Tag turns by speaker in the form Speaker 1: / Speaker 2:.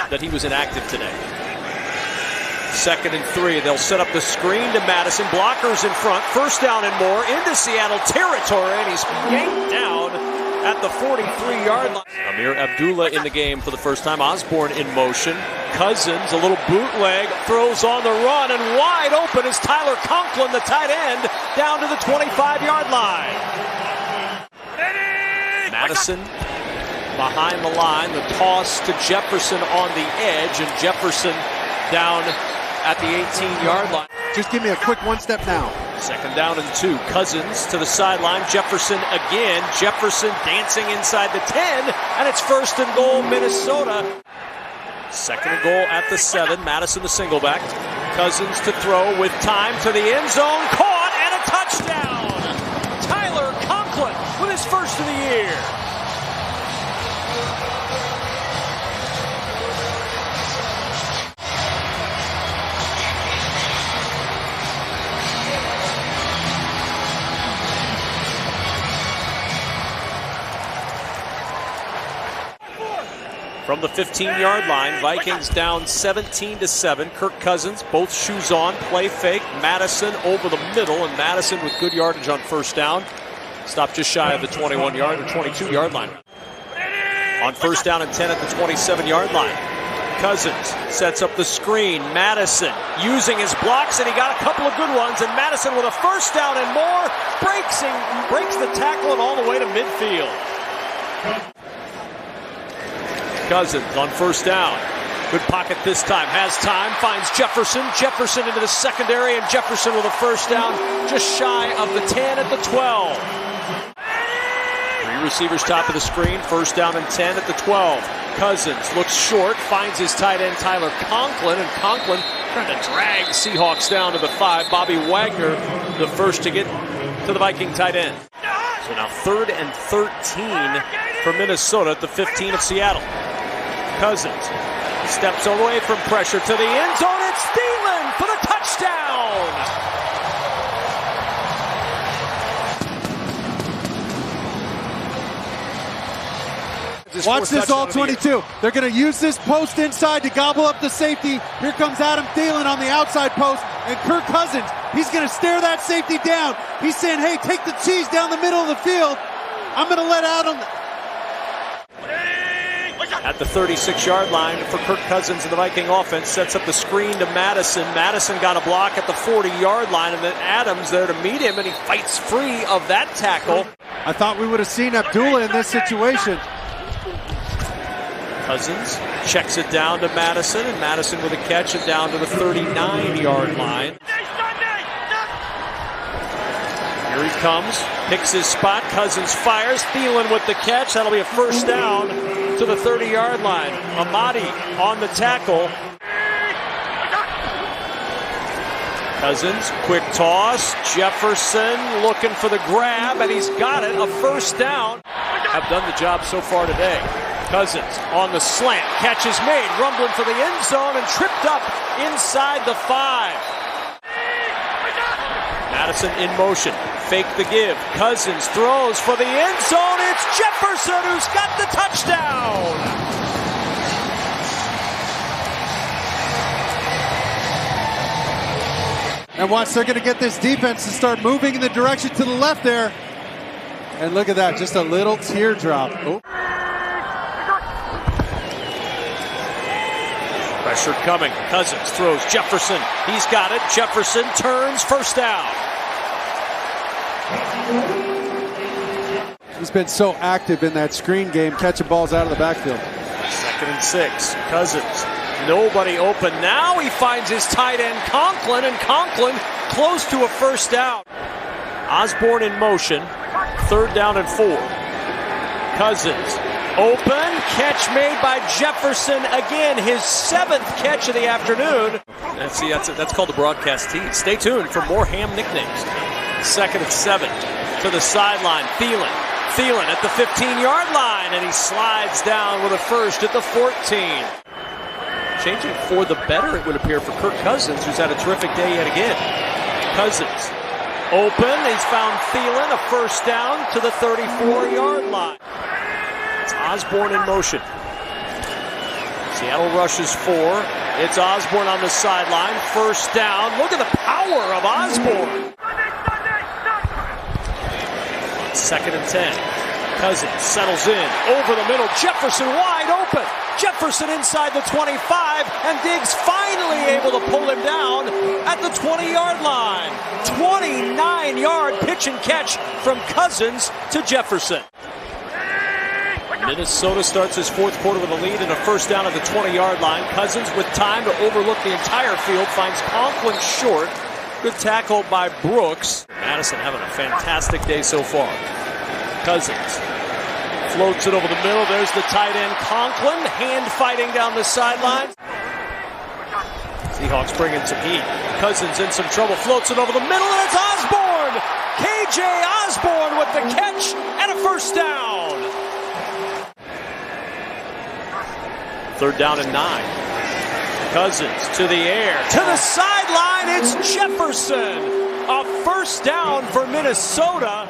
Speaker 1: that he was inactive today. 2nd and 3. They'll set up the screen to Madison. Blockers in front. 1st down and more into Seattle territory. And he's yanked down at the 43-yard line. Amir Abdullah in the game for the first time. Osborne in motion. Cousins, a little bootleg, throws on the run, and wide open is Tyler Conklin, the tight end, down to the 25-yard line. Madison behind the line. The toss to Jefferson on the edge, and Jefferson down at the 18-yard line.
Speaker 2: Just give me a quick one-step now.
Speaker 1: 2nd down and 2. Cousins to the sideline. Jefferson again. Jefferson dancing inside the 10, and it's 1st and goal, Minnesota. 2nd and goal at the 7. Madison the single back. Cousins to throw with time to the end zone. Caught and a touchdown. Tyler Conklin with his first of the year. From the 15-yard line, Vikings down 17-7. Kirk Cousins, both shoes on, play fake. Madison over the middle, and Madison with good yardage on 1st down. Stopped just shy of the 21-yard or 22-yard line. On 1st down and 10 at the 27-yard line. Cousins sets up the screen. Madison using his blocks, and he got a couple of good ones. And Madison with a 1st down and more, breaks the tackle and all the way to midfield. Cousins on 1st down. Good pocket this time. Has time. Finds Jefferson. Jefferson into the secondary, and Jefferson with a 1st down just shy of the 10 at the 12. 3 receivers top of the screen. 1st down and 10 at the 12. Cousins looks short. Finds his tight end Tyler Conklin, and Conklin trying to drag Seahawks down to the 5. Bobby Wagner the first to get to the Viking tight end. So now 3rd and 13 for Minnesota at the 15 of Seattle. Cousins steps away from pressure to the end zone. It's Thielen for the touchdown.
Speaker 2: Watch this, all 22. They're going to use this post inside to gobble up the safety. Here comes Adam Thielen on the outside post, and Kirk Cousins, he's going to stare that safety down. He's saying, hey, take the cheese down the middle of the field. I'm going to let out on
Speaker 1: at the 36-yard line for Kirk Cousins and the Viking offense. Sets up the screen to Madison. Madison got a block at the 40-yard line, and then Adams there to meet him, and he fights free of that tackle.
Speaker 2: I thought we would have seen Abdullah in this situation.
Speaker 1: Cousins checks it down to Madison, and Madison with a catch and down to the 39-yard line. Here he comes, picks his spot. Cousins fires. Thielen with the catch. That'll be a 1st down to the 30-yard line. Amadi on the tackle. Cousins, quick toss. Jefferson looking for the grab, and he's got it. A 1st down. Have done the job so far today. Cousins on the slant. Catch is made. Rumbling for the end zone and tripped up inside the 5. Madison in motion. Fake the give. Cousins throws for the end zone. It's Jefferson who's got the touchdown.
Speaker 2: And watch, they're going to get this defense to start moving in the direction to the left there. And look at that, just a little teardrop. Oh.
Speaker 1: Pressure coming. Cousins throws. Jefferson. He's got it. Jefferson turns. 1st down.
Speaker 2: He's been so active in that screen game, catching balls out of the backfield.
Speaker 1: 2nd and 6. Cousins. Nobody open. Now he finds his tight end Conklin, and Conklin close to a 1st down. Osborne in motion. 3rd down and 4. Cousins. Open. Catch made by Jefferson. Again, his 7th catch of the afternoon. And see, that's called the broadcast team. Stay tuned for more Ham nicknames. 2nd and 7 to the sideline. Thielen at the 15-yard line, and he slides down with a 1st at the 14. Changing for the better, it would appear, for Kirk Cousins, who's had a terrific day yet again. Cousins open. He's found Thielen. A 1st down to the 34-yard line. It's Osborne in motion. Seattle rushes 4. It's Osborne on the sideline. First down. Look at the power of Osborne. 2nd and 10. Cousins settles in over the middle. Jefferson wide open. Jefferson inside the 25, and Diggs finally able to pull him down at the 20-yard line. 29-yard pitch and catch from Cousins to Jefferson. Minnesota starts his 4th quarter with a lead and a first down at the 20-yard line. Cousins with time to overlook the entire field finds Conklin short. Good tackle by Brooks. Madison having a fantastic day so far. Cousins floats it over the middle. There's the tight end Conklin, hand fighting down the sideline. Seahawks bringing some heat. Cousins in some trouble, floats it over the middle, and it's Osborne! KJ Osborne with the catch and a first down. 3rd down and 9. Cousins to the air, to the sideline, it's Jefferson! A first down for Minnesota.